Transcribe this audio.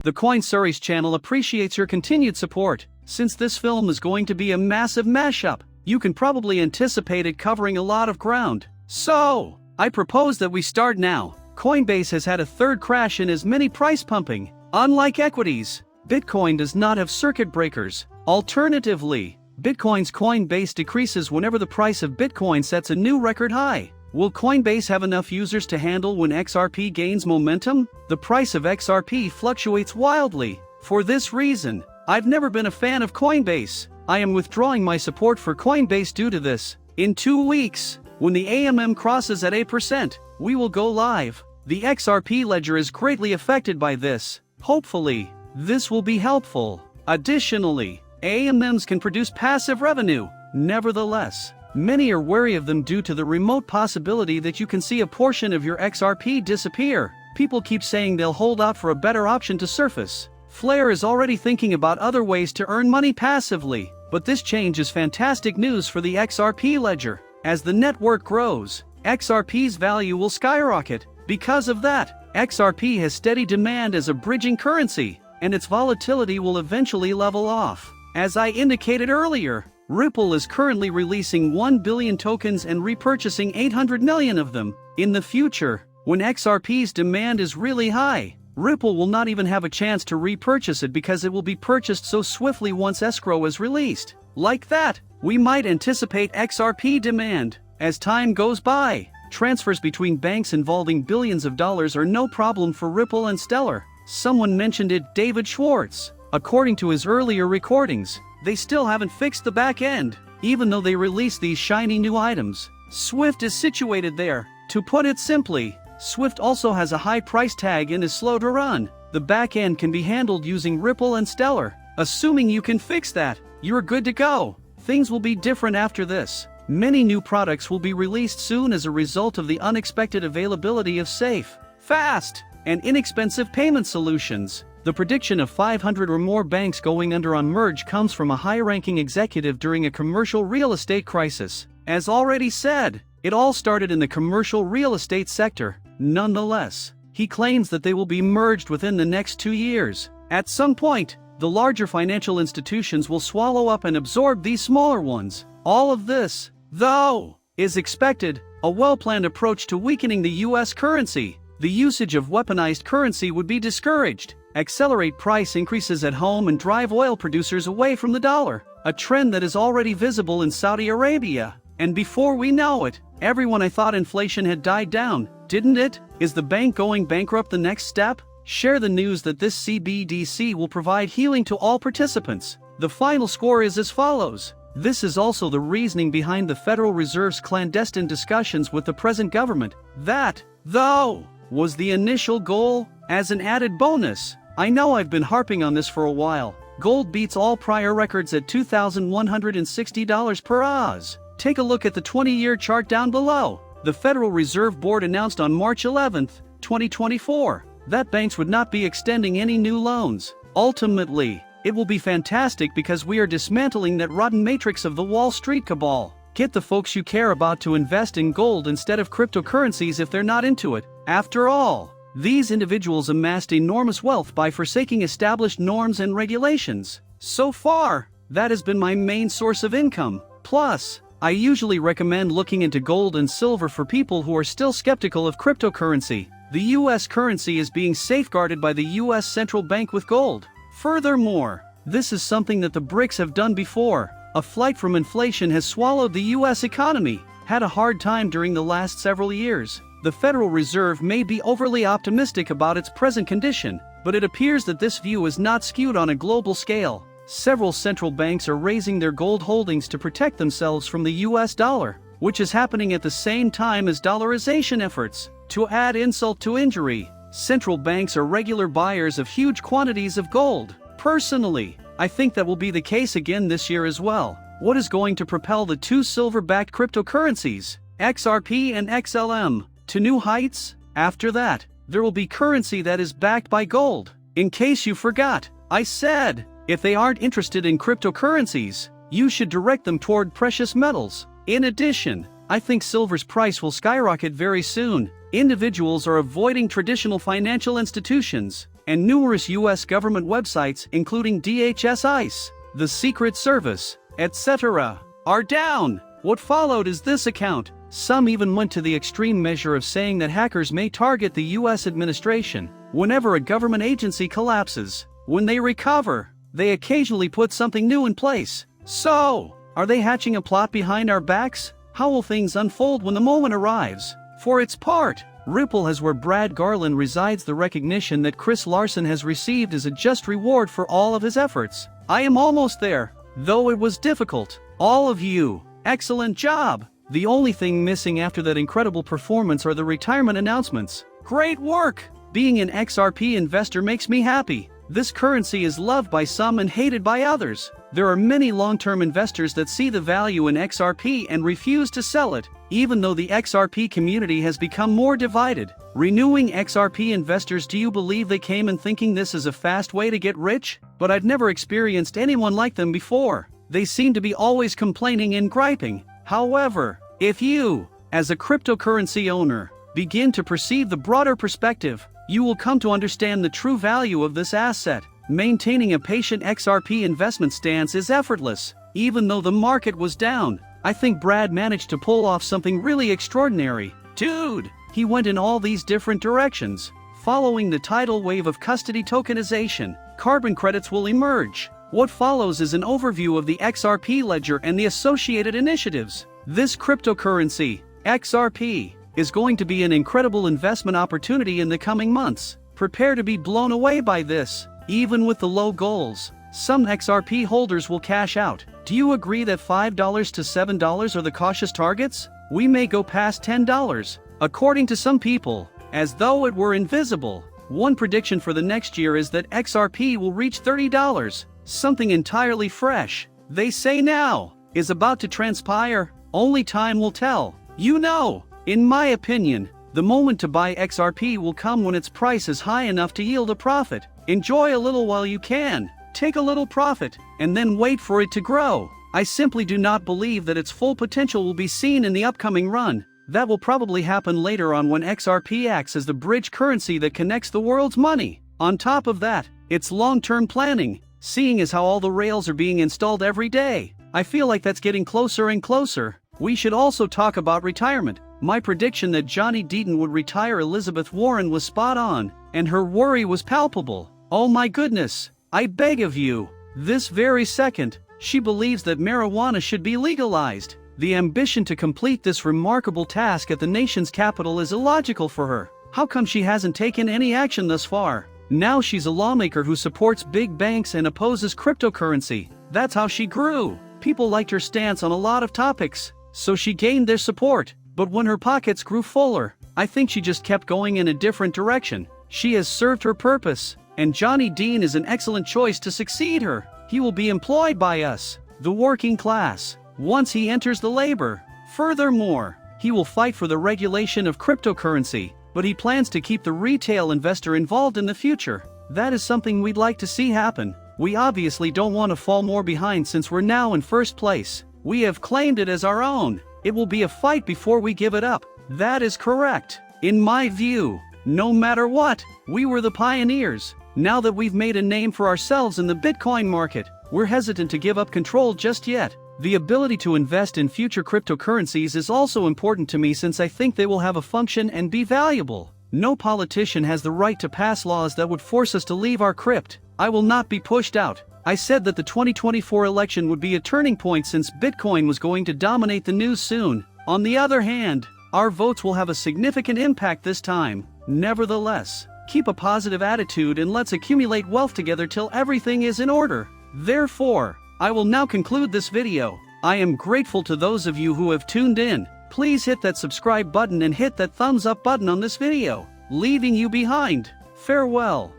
The Coin Surreys channel appreciates your continued support. Since this film is going to be a massive mashup, you can probably anticipate it covering a lot of ground. So, I propose that we start now. Coinbase has had a third crash in as many price pumping. Unlike equities, Bitcoin does not have circuit breakers. Alternatively, Bitcoin's Coinbase decreases whenever the price of Bitcoin sets a new record high. Will Coinbase have enough users to handle when XRP gains momentum? The price of XRP fluctuates wildly. For this reason, I've never been a fan of Coinbase. I am withdrawing my support for Coinbase due to this. In 2 weeks, when the AMM crosses at 8%, we will go live. The XRP ledger is greatly affected by this. Hopefully, this will be helpful. Additionally, AMMs can produce passive revenue. Nevertheless, many are wary of them due to the remote possibility that you can see a portion of your XRP disappear. People keep saying they'll hold out for a better option to surface. Flare is already thinking about other ways to earn money passively, but this change is fantastic news for the XRP ledger. As the network grows, XRP's value will skyrocket. Because of that, XRP has steady demand as a bridging currency, and its volatility will eventually level off. As I indicated earlier, Ripple is currently releasing 1 billion tokens and repurchasing 800 million of them. In the future, when XRP's demand is really high, Ripple will not even have a chance to repurchase it because it will be purchased so swiftly once escrow is released. Like that, we might anticipate XRP demand. As time goes by, transfers between banks involving billions of dollars are no problem for Ripple and Stellar. Someone mentioned it, David Schwartz. According to his earlier recordings, they still haven't fixed the back end, even though they released these shiny new items. Swift is situated there. To put it simply, Swift also has a high price tag and is slow to run. The back end can be handled using Ripple and Stellar. Assuming you can fix that, you're good to go. Things will be different after this. Many new products will be released soon as a result of the unexpected availability of safe, fast, and inexpensive payment solutions. The prediction of 500 or more banks going under on merge comes from a high-ranking executive during a commercial real estate crisis. As already said, it all started in the commercial real estate sector. Nonetheless, he claims that they will be merged within the next 2 years. At some point, the larger financial institutions will swallow up and absorb these smaller ones. All of this, though, is expected, a well-planned approach to weakening the US currency. The usage of weaponized currency would be discouraged, accelerate price increases at home and drive oil producers away from the dollar, a trend that is already visible in Saudi Arabia. And before we know it, everyone I thought inflation had died down, didn't it? Is the bank going bankrupt the next step? Share the news that this CBDC will provide healing to all participants. The final score is as follows. This is also the reasoning behind the Federal Reserve's clandestine discussions with the present government. That, though, was the initial goal. As an added bonus, I know I've been harping on this for a while. Gold beats all prior records at $2,160 per oz. Take a look at the 20-year chart down below. The Federal Reserve Board announced on March 11, 2024, that banks would not be extending any new loans. Ultimately, it will be fantastic because we are dismantling that rotten matrix of the Wall Street cabal. Get the folks you care about to invest in gold instead of cryptocurrencies if they're not into it. After all, these individuals amassed enormous wealth by forsaking established norms and regulations. So far, that has been my main source of income. Plus, I usually recommend looking into gold and silver for people who are still skeptical of cryptocurrency. The US currency is being safeguarded by the US central bank with gold. Furthermore, this is something that the BRICS have done before. A flight from inflation has swallowed the US economy, had a hard time during the last several years. The Federal Reserve may be overly optimistic about its present condition, but it appears that this view is not skewed on a global scale. Several central banks are raising their gold holdings to protect themselves from the US dollar, which is happening at the same time as dollarization efforts. To add insult to injury, central banks are regular buyers of huge quantities of gold. Personally, I think that will be the case again this year as well. What is going to propel the two silver-backed cryptocurrencies, XRP and XLM, to new heights? After that, there will be currency that is backed by gold. In case you forgot, I said, if they aren't interested in cryptocurrencies, you should direct them toward precious metals. In addition, I think silver's price will skyrocket very soon. Individuals are avoiding traditional financial institutions, and numerous US government websites including DHS ICE, the Secret Service, etc., are down. What followed is this account. Some even went to the extreme measure of saying that hackers may target the US administration whenever a government agency collapses. When they recover, they occasionally put something new in place. So, are they hatching a plot behind our backs? How will things unfold when the moment arrives? For its part, Ripple has where Brad Garland resides the recognition that Chris Larson has received as a just reward for all of his efforts. I am almost there, though it was difficult. All of you, excellent job! The only thing missing after that incredible performance are the retirement announcements. Great work! Being an XRP investor makes me happy. This currency is loved by some and hated by others. There are many long-term investors that see the value in XRP and refuse to sell it, even though the XRP community has become more divided. Renewing XRP investors, do you believe they came in thinking this is a fast way to get rich? But I've never experienced anyone like them before. They seem to be always complaining and griping. However, if you, as a cryptocurrency owner, begin to perceive the broader perspective, you will come to understand the true value of this asset. Maintaining a patient XRP investment stance is effortless. Even though the market was down, I think Brad managed to pull off something really extraordinary. Dude, he went in all these different directions. Following the tidal wave of custody tokenization, carbon credits will emerge. What follows is an overview of the XRP ledger and the associated initiatives. This cryptocurrency, XRP, is going to be an incredible investment opportunity in the coming months. Prepare to be blown away by this. Even with the low goals, some XRP holders will cash out. Do you agree that $5 to $7 are the cautious targets? We may go past $10, according to some people, as though it were invisible. One prediction for the next year is that XRP will reach $30, something entirely fresh. They say now is about to transpire. Only time will tell. You know, in my opinion, the moment to buy XRP will come when its price is high enough to yield a profit. Enjoy a little while you can, take a little profit, and then wait for it to grow. I simply do not believe that its full potential will be seen in the upcoming run. That will probably happen later on when XRP acts as the bridge currency that connects the world's money. On top of that, it's long-term planning, seeing as how all the rails are being installed every day. I feel like that's getting closer and closer. We should also talk about retirement. My prediction that Johnny Deaton would retire Elizabeth Warren was spot on, and her worry was palpable. Oh my goodness, I beg of you, this very second, she believes that marijuana should be legalized. The ambition to complete this remarkable task at the nation's capital is illogical for her. How come she hasn't taken any action thus far? Now she's a lawmaker who supports big banks and opposes cryptocurrency. That's how she grew. People liked her stance on a lot of topics, so she gained their support. But when her pockets grew fuller, I think she just kept going in a different direction. She has served her purpose, and Johnny Dean is an excellent choice to succeed her. He will be employed by us, the working class, once he enters the labor. Furthermore, he will fight for the regulation of cryptocurrency, but he plans to keep the retail investor involved in the future. That is something we'd like to see happen. We obviously don't want to fall more behind since we're now in first place. We have claimed it as our own. It will be a fight before we give it up. That is correct. In my view, no matter what, we were the pioneers. Now that we've made a name for ourselves in the Bitcoin market, we're hesitant to give up control just yet. The ability to invest in future cryptocurrencies is also important to me since I think they will have a function and be valuable. No politician has the right to pass laws that would force us to leave our crypt. I will not be pushed out. I said that the 2024 election would be a turning point since Bitcoin was going to dominate the news soon. On the other hand, our votes will have a significant impact this time. Nevertheless, keep a positive attitude and let's accumulate wealth together till everything is in order. Therefore, I will now conclude this video. I am grateful to those of you who have tuned in. Please hit that subscribe button and hit that thumbs up button on this video. Leaving you behind. Farewell.